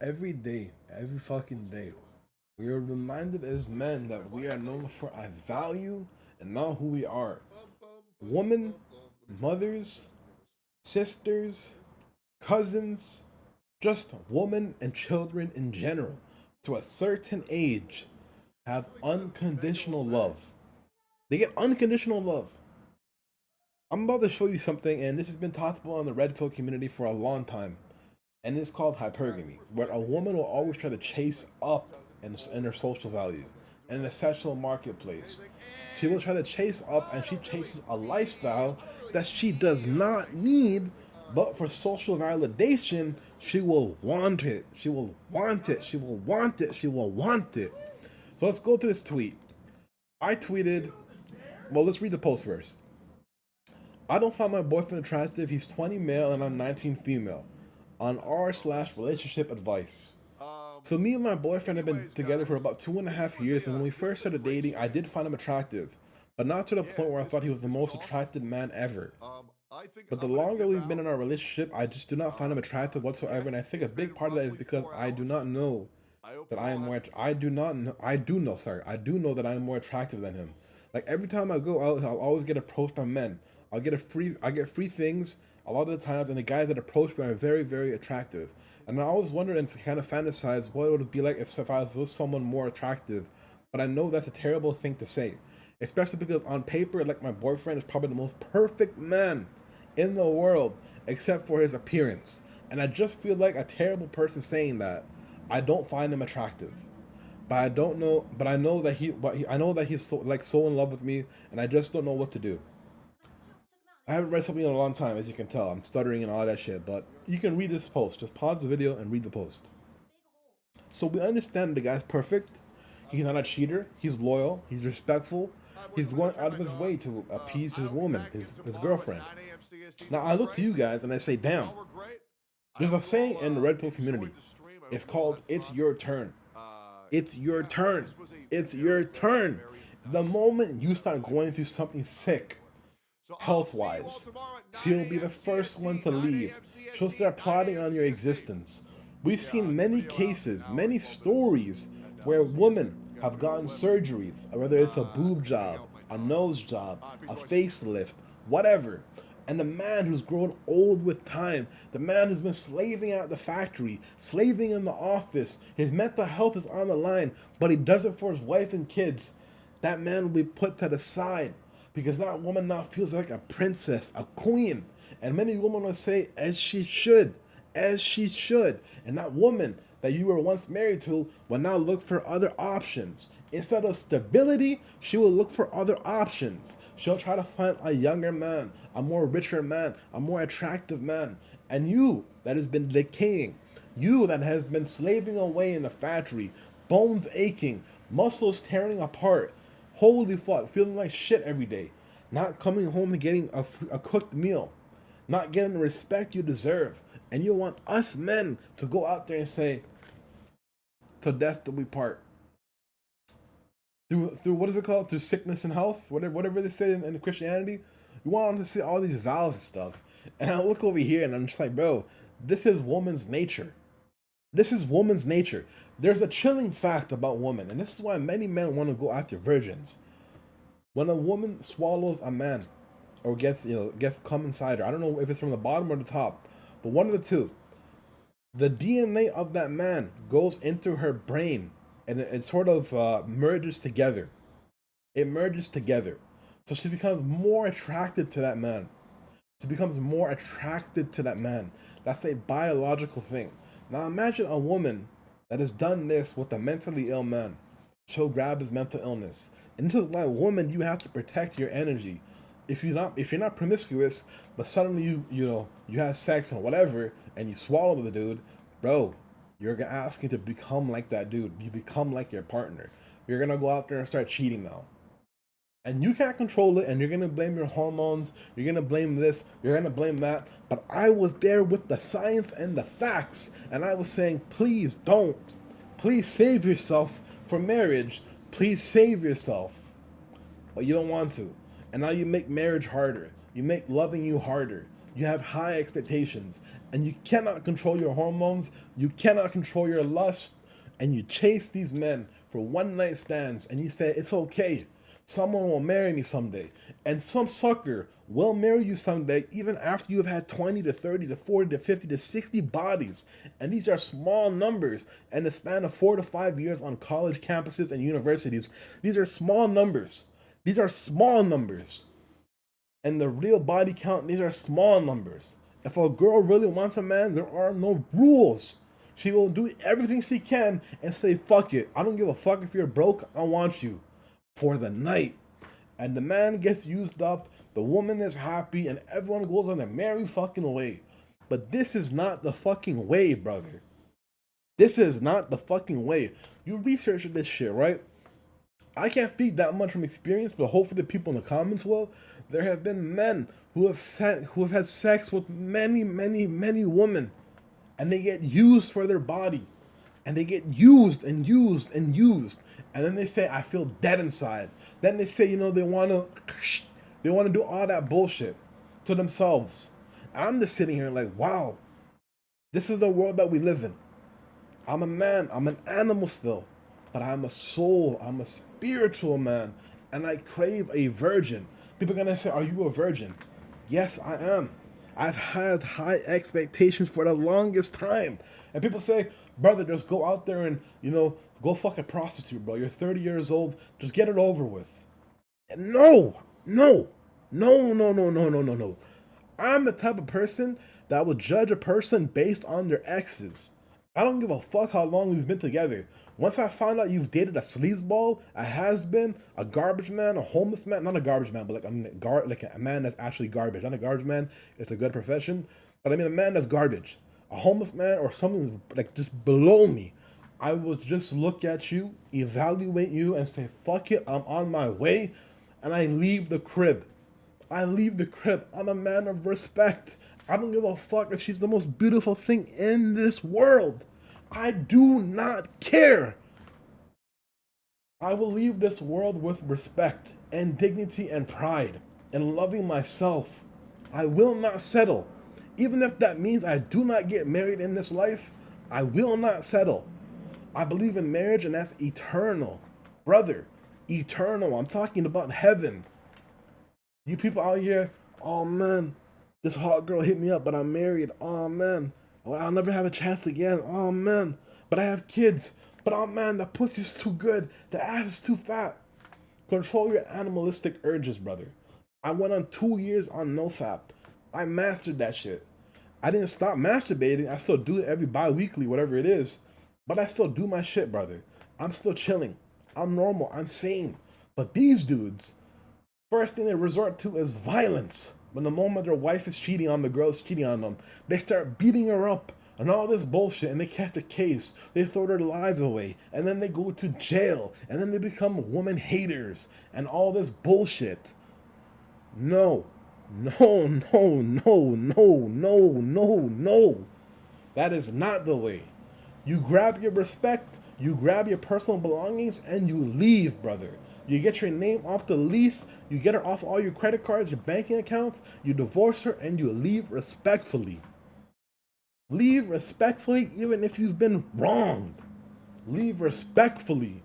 every day, every fucking day, we are reminded as men that we are known for our value and not who we are. Women, mothers, sisters, cousins, just women and children in general, to a certain age, have unconditional love. They get unconditional love. I'm about to show you something, and this has been talked about in the red pill community for a long time, and it's called hypergamy, where a woman will always try to chase up in her social value, in the sexual marketplace. She will try to chase up, and she chases a lifestyle that she does not need, but for social validation, she will want it. She will want it. She will want it. She will want it. So let's go to this tweet. I tweeted, well, let's read the post first. I don't find my boyfriend attractive. He's 20 male and I'm 19 female. On r/relationship advice. So me and my boyfriend have been together for about 2.5 years, and when we first started dating, I did find him attractive, but not to the point where I thought he was the most attractive man ever. But the longer we've been in our relationship, I just do not find him attractive whatsoever, and I think a big part of that is because I do not know that I am more. I do not. Know, I do know. Sorry, I do know that I am more attractive than him. Like every time I go out, I'll always get approached by men. I'll get a free. I get free things a lot of the times, and the guys that approach me are very, very attractive. And I always wonder and kind of fantasize what it would be like if I was with someone more attractive. But I know that's a terrible thing to say, especially because on paper, like my boyfriend is probably the most perfect man in the world, except for his appearance. And I just feel like a terrible person saying that. I don't find him attractive, but I don't know. But I know that I know that he's so in love with me, and I just don't know what to do. I haven't read something in a long time, as you can tell. I'm stuttering and all that shit. But you can read this post. Just pause the video and read the post. So we understand the guy's perfect. He's not a cheater. He's loyal. He's respectful. He's going out of his way to appease his woman, his girlfriend. Now I look to you guys and I say, damn. There's a saying in the Red Pill community. It's called "It's your turn." It's your turn. It's your turn. The moment you start going through something sick, health wise, she'll be the first one to leave. She'll start plotting on your existence. We've seen many cases, many stories where women have gotten surgeries, whether it's a boob job, a nose job, a facelift, whatever. And the man who's grown old with time, the man who's been slaving at the factory, slaving in the office, his mental health is on the line, but he does it for his wife and kids. That man will be put to the side because that woman now feels like a princess, a queen. And many women will say, as she should, as she should. And that woman that you were once married to will now look for other options. Instead of stability, she will look for other options. She'll try to find a younger man, a more richer man, a more attractive man. And you that has been decaying, you that has been slaving away in the factory, bones aching, muscles tearing apart, holy fuck, feeling like shit every day, not coming home and getting a cooked meal, not getting the respect you deserve. And you want us men to go out there and say, "To death do we part." Through what is it called? Through sickness and health, whatever they say in Christianity. You want them to say all these vows and stuff. And I look over here and I'm just like, bro, this is woman's nature. This is woman's nature. There's a chilling fact about women, and this is why many men want to go after virgins. When a woman swallows a man, or gets cum inside her, I don't know if it's from the bottom or the top, but one of the two, the DNA of that man goes into her brain, and it sort of merges together. It merges together, so she becomes more attracted to that man. She becomes more attracted to that man. That's a biological thing. Now imagine a woman that has done this with a mentally ill man. She'll grab his mental illness. And this is why, woman, you have to protect your energy. If you're not promiscuous, but suddenly you have sex or whatever and you swallow the dude, bro, you're asking to become like that dude. You become like your partner. You're gonna go out there and start cheating now, and you can't control it, and you're gonna blame your hormones, you're gonna blame this, you're gonna blame that. But I was there with the science and the facts, and I was saying, please don't, please save yourself for marriage, please save yourself. But you don't want to, and now you make marriage harder, you make loving you harder, you have high expectations, and you cannot control your hormones, you cannot control your lust, and you chase these men for one night stands, and you say, it's okay. Someone will marry me someday. And some sucker will marry you someday, even after you have had 20 to 30 to 40 to 50 to 60 bodies. And these are small numbers in the span of 4 to 5 years on college campuses and universities. These are small numbers. These are small numbers. And the real body count, these are small numbers. If a girl really wants a man, there are no rules. She will do everything she can and say, fuck it. I don't give a fuck if you're broke, I want you for the night. And the man gets used up, the woman is happy, and everyone goes on their merry fucking way. But this is not the fucking way, brother. This is not the fucking way. You research this shit, right? I can't speak that much from experience, but hopefully the people in the comments will. There have been men who have had sex with many, many, many women, and they get used for their body, and they get used and used and used, and then they say, I feel dead inside. Then they say, they want to do all that bullshit to themselves. I'm just sitting here like, wow, this is the world that we live in. I'm a man, I'm an animal still, but I'm a soul, I'm a spiritual man, and I crave a virgin. People are gonna say, are you a virgin? Yes, I am. I've had high expectations for the longest time. And people say, brother, just go out there and, go fuck a prostitute, bro. You're 30 years old, just get it over with. No, no, no, no, no, no, no, no, no. I'm the type of person that will judge a person based on their exes. I don't give a fuck how long we've been together. Once I find out you've dated a sleazeball, a has-been, a garbage man, a homeless man, not a garbage man, but like a man that's actually garbage. Not a garbage man, it's a good profession, but I mean a man that's garbage. A homeless man or something like just below me. I will just look at you, evaluate you, and say, fuck it, I'm on my way, and I leave the crib. I leave the crib. I'm a man of respect. I don't give a fuck if she's the most beautiful thing in this world. I do not care. I will leave this world with respect and dignity and pride and loving myself. I will not settle. Even if that means I do not get married in this life, I will not settle. I believe in marriage, and that's eternal. Brother, eternal. I'm talking about heaven. You people out here, oh man, this hot girl hit me up, but I'm married. Oh man, well, I'll never have a chance again. Oh man, but I have kids. But oh man, the pussy's too good. The ass is too fat. Control your animalistic urges, brother. I went on 2 years on NoFap. I mastered that shit. I didn't stop masturbating. I still do it every bi-weekly, whatever it is. But I still do my shit, brother. I'm still chilling. I'm normal. I'm sane. But these dudes, first thing they resort to is violence. When the moment their wife is cheating on the girl's cheating on them, they start beating her up and all this bullshit, and they catch the case. They throw their lives away, and then they go to jail, and then they become woman haters and all this bullshit. No, no, no, no, no, no, no, no. That is not the way. You grab your respect, you grab your personal belongings, and you leave, brother. You get your name off the lease, you get her off all your credit cards, your banking accounts, you divorce her, and you leave respectfully. Leave respectfully, even if you've been wronged. Leave respectfully.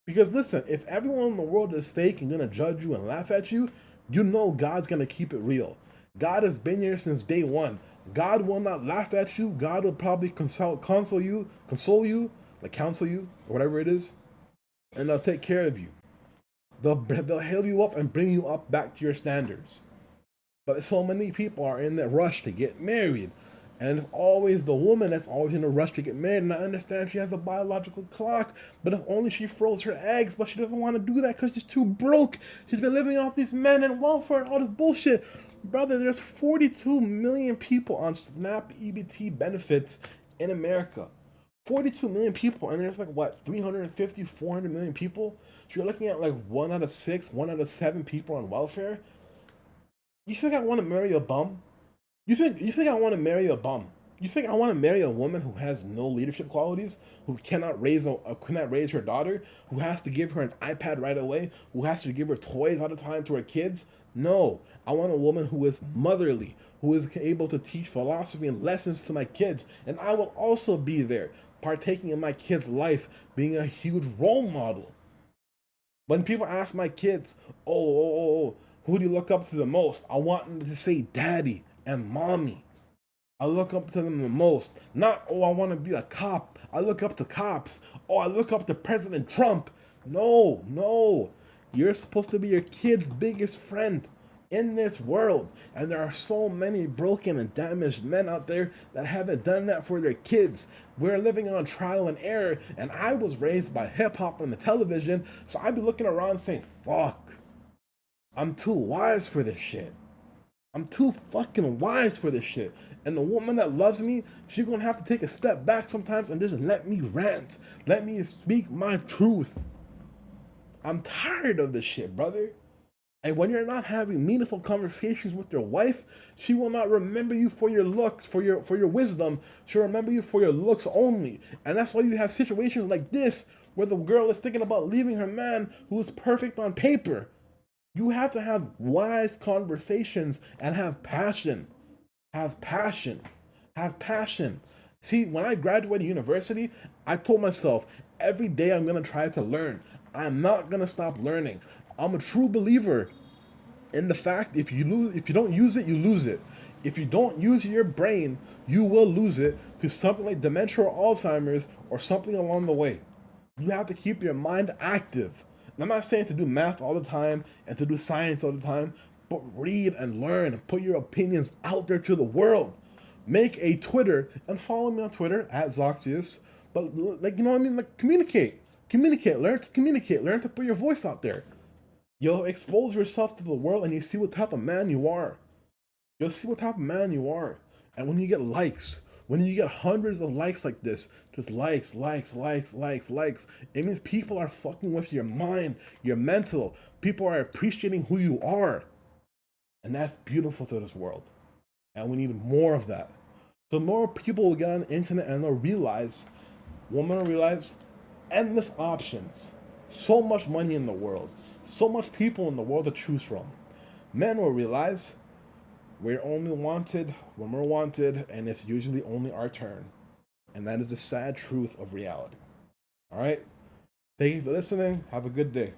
Because listen, if everyone in the world is fake and gonna judge you and laugh at you, you know God's gonna keep it real. God has been here since day one. God will not laugh at you. God will probably counsel you, or whatever it is, and they'll take care of you. They'll heal you up and bring you up back to your standards. But so many people are in that rush to get married. And it's always the woman that's always in a rush to get married. And I understand she has a biological clock, but if only she froze her eggs, but she doesn't want to do that because she's too broke. She's been living off these men and welfare and all this bullshit. Brother, there's 42 million people on SNAP EBT benefits in America. 42 million people, and there's like, what, 350, 400 million people? So you're looking at like 1 out of 6, 1 out of 7 people on welfare. You think I want to marry a bum? You think I want to marry a bum? You think I want to marry a woman who has no leadership qualities, who cannot raise her daughter, who has to give her an iPad right away, who has to give her toys all the time to her kids? No, I want a woman who is motherly, who is able to teach philosophy and lessons to my kids, and I will also be there, partaking in my kids' life, being a huge role model. When people ask my kids, who do you look up to the most? I want them to say daddy and mommy. I look up to them the most. Not, I want to be a cop. I look up to cops. I look up to President Trump. No, no. You're supposed to be your kid's biggest friend in this world. And there are so many broken and damaged men out there that haven't done that for their kids. We're living on trial and error. And I was raised by hip hop on the television. So I'd be looking around saying, fuck, I'm too wise for this shit. I'm too fucking wise for this shit. And the woman that loves me, she's gonna have to take a step back sometimes and just let me rant. Let me speak my truth. I'm tired of this shit, brother. And when you're not having meaningful conversations with your wife, she will not remember you for your looks, for your wisdom. She'll remember you for your looks only. And that's why you have situations like this where the girl is thinking about leaving her man who is perfect on paper. You have to have wise conversations and have passion. Have passion. Have passion. See, when I graduated university, I told myself every day I'm going to try to learn. I'm not going to stop learning. I'm a true believer in the fact if you don't use it, you lose it. If you don't use your brain, you will lose it to something like dementia or Alzheimer's or something along the way. You have to keep your mind active. And I'm not saying to do math all the time and to do science all the time, but read and learn and put your opinions out there to the world. Make a Twitter and follow me on Twitter at Zhoxius. But like, you know what I mean? Like, communicate. Communicate. Learn to communicate. Learn to put your voice out there. You'll expose yourself to the world and you see what type of man you are. You'll see what type of man you are. And when you get likes, when you get hundreds of likes like this, just likes, it means people are fucking with your mind, your mental. People are appreciating who you are. And that's beautiful to this world. And we need more of that. So more people will get on the internet and they'll realize, women will realize endless options. So much money in the world. So much people in the world to choose from. Men will realize we're only wanted when we're wanted, and it's usually only our turn. And that is the sad truth of reality. All right? Thank you for listening. Have a good day.